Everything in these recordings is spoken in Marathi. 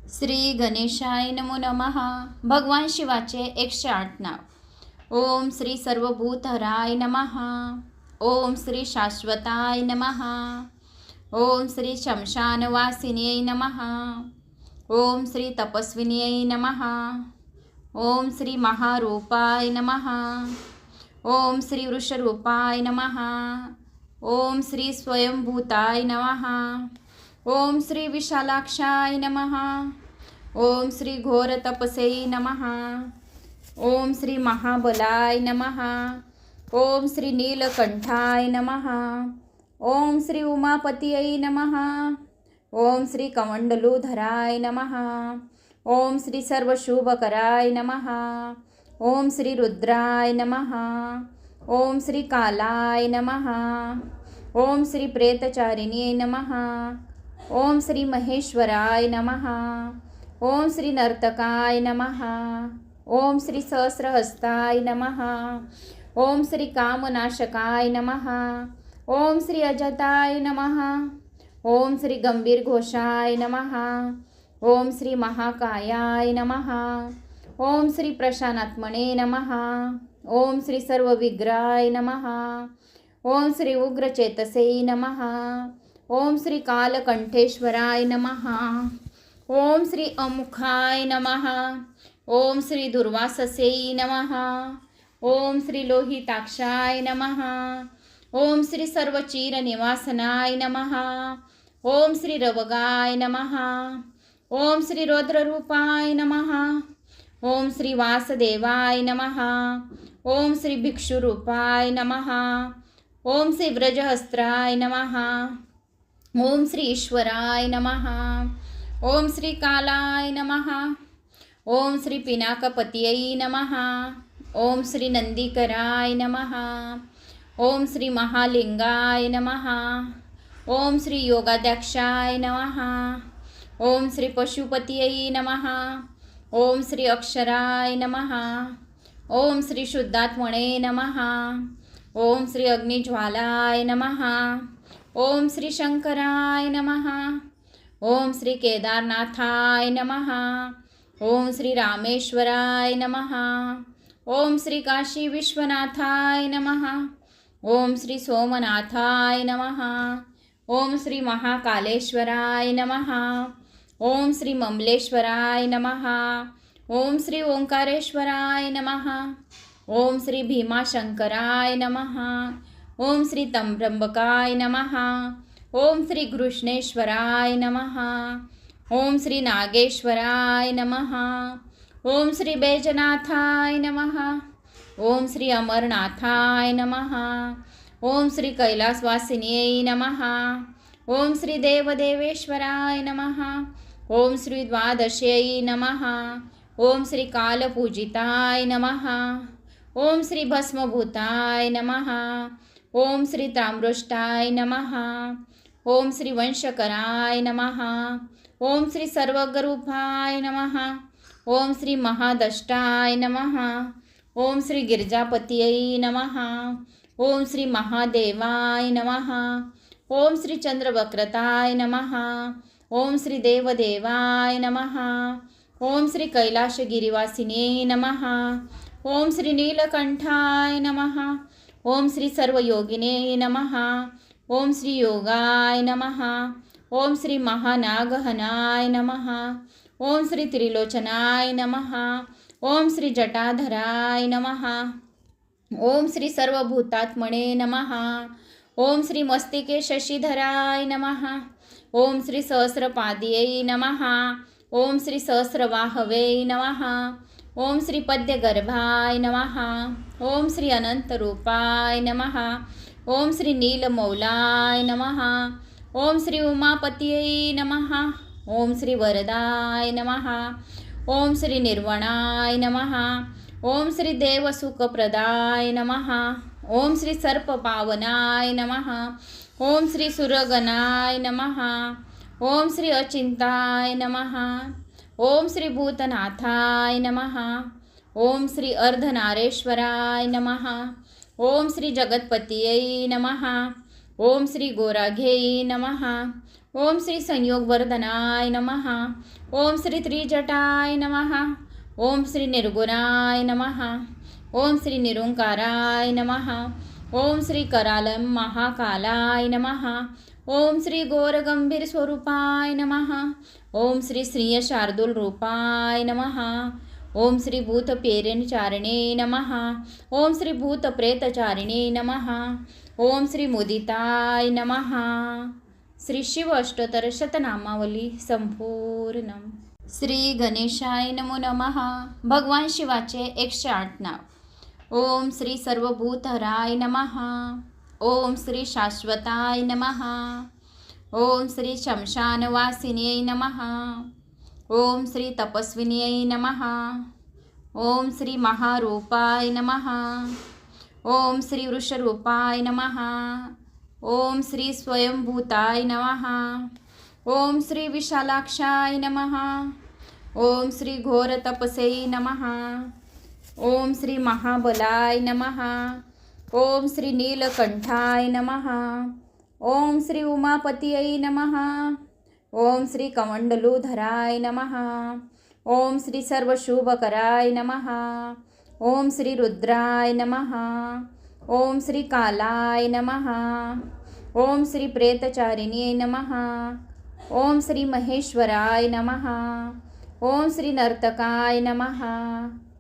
श्री गणेशाय नमो नमः। भगवान शिवाचे 108 नाव। ओम श्री सर्वभूतहराय नमः। ओम श्री शाश्वताय नमः। ओम श्री शमशानवासिन्यै नमः। ओम श्री तपस्विन्यै नमः। ओम श्री महारूपाय नमः। ओम श्री वृषरूपाय नमः। ओम श्री स्वयंभूताय नमः। ओम श्री विशालाक्षाय नमः। ओम श्री घोर तपसे नमः। ओम श्री महाबलाय नमः। ओम श्री नीलकंठाय नमः। ओम श्री उमापतिये नमः। ओम श्री कमंडलूधराय नमः। ओम श्री सर्वशुभकराय नमः। ओम श्री रुद्राय नमः। ओम श्री कालाय नमः। ओम श्री प्रेतचारिण्ये नमः। ओम श्री महेश्वराय नमः। ओम श्री नर्तकाय नमः। ओम श्री सहस्रहस्ताय नमः। ओम श्री कामनाशकाय नमः। ओम श्री अजताय नमः। ओम श्री गंभीर घोषाय नमः। ओम श्री महाकायाय नमः। ओम श्री प्रशानात्मने नमः। ओम श्री सर्वविग्रहाय नमः। ओम श्री उग्रचेतसे नमः। ओम श्री कालकंठेश्वराय नमः। ओम श्री अमुखाय नमः। ओम श्री दुर्वाससे नमः। ओम श्री लोहिताक्षाय नमः। ओम श्री सर्वचीरनिवासनाय नमः। ओम श्री रवगाय नमः। ओम श्री रौद्ररूपाय नमः। ओम श्री वासदेवाय नमः। ओम श्री भिक्षुरूपाय नमः। ओम श्री व्रजहस्त्राय नमः। ओम श्री ईश्वराय नमः। ओम श्री कालाय नमः। ओम श्री पिनाकपतये नमः। ओम श्री नंदीकराय नमः। ओम श्री महालिंगाय नमः। ओम श्री योगाध्यक्षाय नमः। ओम श्री पशुपतये नमः। ओम श्री अक्षराय नमः। ओम श्री शुद्धात्मने नमः। ओम श्री अग्निज्वालाय नमः। ओम श्री शंकराय नमः। ओम श्री केदारनाथाय नमः। ओम श्री रामेश्वराय नमः। ओम श्री काशी विश्वनाथाय नमः। ओम श्री सोमनाथाय नमः। ओम श्री महाकालेश्वराय नमः। ओम श्री ममलेश्वराय नमः। ओम श्री ओंकारेश्वराय नमः। ओम श्री भीमाशंकराय नमः। ओम श्री तंब्रंबकाय नमः। ओम श्री कृष्णेश्वराय नमः। ओम श्री नागेश्वराय नमः। ओम श्री बैजनाथाय नमः। ओम श्री अमरनाथाय नमः। ओम श्री कैलासवासिन्यै नमः। ओम श्री देवदेवेश्वराय नमः। ओम श्री द्वादश्यै नमः। ओम श्री कालपूजिताय नमः। ओम श्री भस्मभूताय नमः। ओम श्री ताम्रोष्टाय नमः। ओम श्री वंशकराय नमः। ओम श्री सर्वगरूपाय नमः। ओम श्री महादष्टाय नमः। ओम श्री गिरिजापतये नमः। ओम श्री महादेवाय नमः। ओम श्री चंद्रवक्रताय नमः। ओम श्री देवदेवाय नमः। ओम श्री कैलासगिरिवासिने नमः। ओम श्री नीलकंठाय नमः। ओम श्री सर्वयोगिने नमः। ओम श्री योगाय नमः। ओम श्री महानागहनाय नमः। ओम श्री त्रिलोचनाय नमः। ओम श्री जटाधराय नमः। ओम श्री सर्वभूतात्मने नमः। ओम श्री मस्तिके शशिधराय नमः। ओम श्री सहस्रपादये नमः। ओम श्री सहस्रवाहवे नमः। ओम श्री पद्यगर्भाय नमः। ओम श्री अनंतरूपाय नमः। ओम श्री नीलमौलाय नमः। ओम श्री उमापतये नमः। ओम श्री वरदाय नमः। ओम श्री निर्वणाय नमः। ओम श्री देवसुखप्रदाय नमः। ओम श्री सर्पपावनाय नमः। ओम श्री सुरगणाय नमः। ओम श्री अचिंताय नमः। ओम श्री भूतनाथाय नमः। ओम श्री अर्धनारेश्वराय नमः। ओम श्री जगत्पतये नमः। ओम श्री गोराघ्यै नमः। ओम श्री संयोगवर्धनाय नमः. ओम श्री त्रिजटाय नमः. ओम श्री निर्गुणाय नमः. ओम श्री निरंकाराय नमः. ओम श्री करालम महाकालाय नमः. ओम श्री गौरगंभीर स्वरूपाय नमः. ओम श्री श्रीय शार्दूल रूपाय नमः. ओम श्री भूत पेरणचारिणे नमः. ओम श्री भूत प्रेतचारिणे नमः. ओम श्री मुदिताय नमः. श्री शिव अष्टोत्तर शतनामावली संपूर्ण. श्री गणेशाय नमो नमः. भगवान शिवाचे 108 नाव. ओम श्री सर्वभूतहराय नमः. ओम श्री शाश्वताय नमः. ओम श्री शमशानवासिन्यै नमः. ओम श्री तपस्विन्यै नमः. ओम श्री महारूपाय नमः. ओम श्री वृषरूपाय नमः. ओम श्री स्वयंभूताय नमः. ओम श्री विशालाक्षाय नमः. ओम श्री घोरतपसे नमः. ओम श्री महाबलाय नमः. ओम श्री नीलकंठाय नमः. ओम श्री उमापतये नमः. ओम श्री कमंडलूधराय नमः. ओम श्री सर्वशुभकराय नमः. ओम श्री रुद्राय नमः. ओम श्री कालाय नमः. ओम श्री प्रेतचारिण्ये नमः. ओम श्री महेश्वराय नमः. ओम श्री नर्तकाय नमः.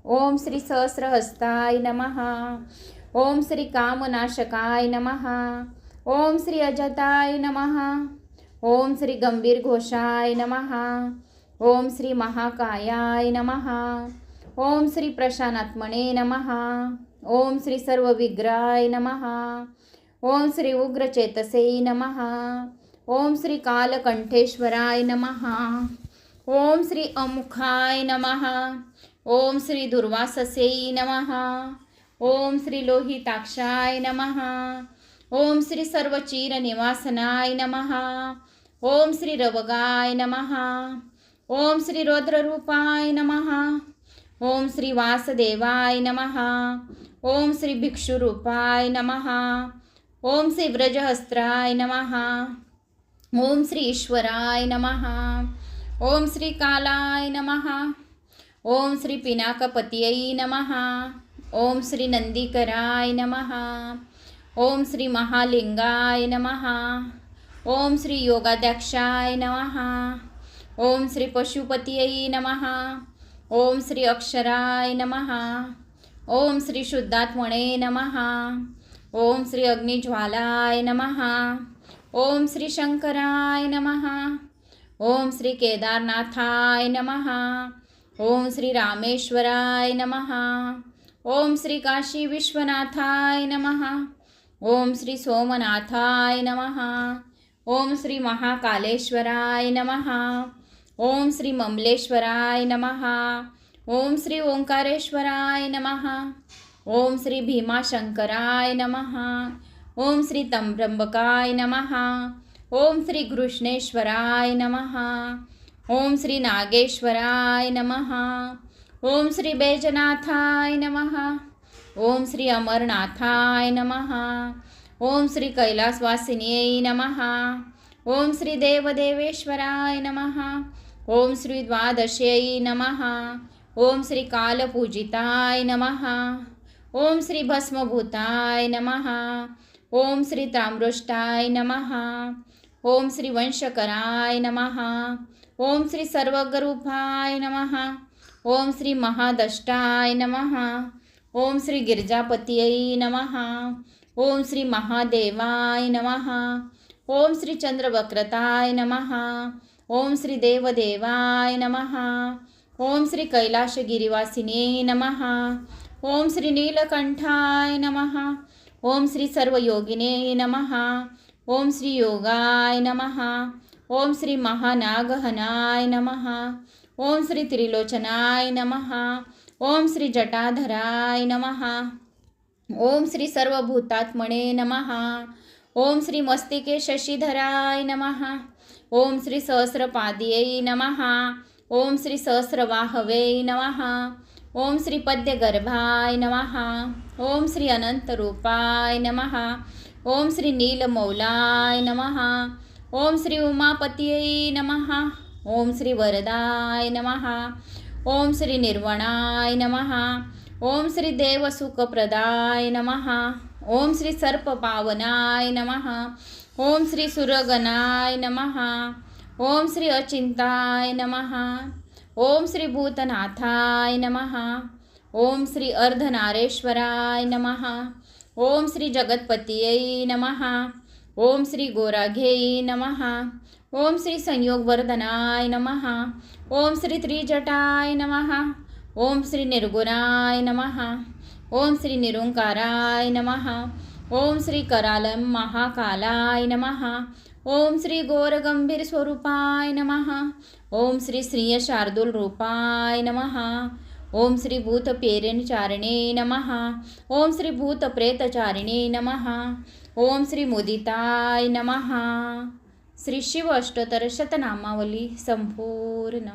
ओम श्री सहस्रहस्ताय नमः. ओम श्री कामनाशकाय नमः. ओम श्री अजताय नमः. ओम श्री गंभीर घोषाय नमः. ओम श्री महाकायाय नमः. ओम श्री प्रशानात्मने नमः. ओम श्री सर्वविग्रहाय नमः. ओम श्री उग्रचेतसे नमः. ओम श्री कालकंठेश्वराय नमः. ओम श्री अमुखाय नमः. ओम श्री दुर्वाससे नमः. ओम श्री लोहिताक्षाय नमः. ओम श्री सर्वचिरनिवासनाय नमः. ओम श्री रवगाय नमः. ओम श्री रौद्ररूपाय नमः. ओम श्री वासदेवाय नमः. ओम श्री भिक्षुरूपाय नमः. ओम श्री व्रजहस्त्राय नमः. ओम श्री ईश्वराय नमः. ओम श्री कालाय नमः. ओम श्री पिनाकपतये नमः. ओम श्री नंदीकराय नमः. ओम श्री महालिंगाय नमः. ओम श्री योगाध्यक्षाय नमः. ओम श्री पशुपतये नमः. ओम श्री अक्षराय नमः. ओम श्री शुद्धात्मने नमः. ओम श्री अग्निज्वालाय नमः. ओम श्री शंकराय नमः. ओम श्री केदारनाथाय नमः. ओम श्री रामेश्वराय नमः. ओम श्री काशी विश्वनाथाय नमः. ओम श्री सोमनाथाय नमः. ओम श्री महाकालेश्वराय नमः. ओम श्री ममलेश्वराय नमः. ओम श्री ओंकारेश्वराय नमः. ओम श्री भीमाशंकराय नमः. ओम श्री तंब्रंबकाय नमः. ओम श्री कृष्णेश्वराय नमः. ओम श्री नागेश्वराय नमः. ओम श्री बैजनाथाय नमः. ओम श्री अमरनाथाय नमः. ओम श्री कैलासवासिन्यै नमः. ओम श्री देवदेवेश्वराय नमः. ओम श्री द्वादश्यै नमः. ओम श्री कालपूजिताय नमः. ओम श्री भस्मभूताय नमः. ओम श्री ताम्रोष्टाय नमः. ओम श्री वंशकराय नमः. ओम श्री सर्वगरूपाय नमः. ओम श्री महादष्टाय नमः. ओम श्री गिरिजापतये नमः. ओम श्री महादेवाय नमः. ओम श्री चंद्रवक्रताय नमः. ओम श्री देवदेवाय नमः. ओम श्री कैलासगिरिवासिने नमः. ओम श्री नीलकंठाय नमः. ओम श्री सर्वयोगिने नमः. ओम श्री योगाय नमः. ओम श्री महानागहनाय नमः. ओम श्री त्रिलोचनाय नमः. ओम श्री जटाधराय नमः. ओम श्री सर्वभूतात्मने नमः. ओम श्री मस्तिके शशिधराय नमः. ओम श्री सहस्रपाद्यै नमः. ओम श्री सहस्रवाहवे नमः. ओम श्री पद्यगर्भाय नमः. ओम श्री अनंतरूपाय नमः. ओम श्री नीलमौलाय नमः. ओम श्री उमापतीयै नमः. ओम श्री वरदाय नमः. ओम श्री निर्वणाय नमः. ओम श्री देवसुखप्रदाय नमः. ओम श्री सर्पपावनाय नमः. ओम श्री सुरगणाय नमः. ओम श्री अचिंताय नमः. ओम श्री भूतनाथाय नमः. ओम श्री अर्धनारेश्वराय नमः. ओम श्री जगतपतीयै नमः. ओम श्री गोराघ्यै नमः. ओम श्री संयोगवर्धनाय नमः. ओम श्री त्रिजटाय नमः. ओम श्री निर्गुणाय नमः. ओम श्री निरुंकाराय नमः. ओम श्री करालम महाकालाय नमः. ओम श्री गौरगंभीर स्वरूपाय नमः. ओम श्री श्रीय शार्दूल रूपाय नमः. ओम श्री भूत पेरणचारिणे नमः. ओम श्री भूत प्रेतचारिणे नमः. ओम श्री मुदिताय नमः. श्री शिव अष्टोत्तर शतनामावली संपूर्ण.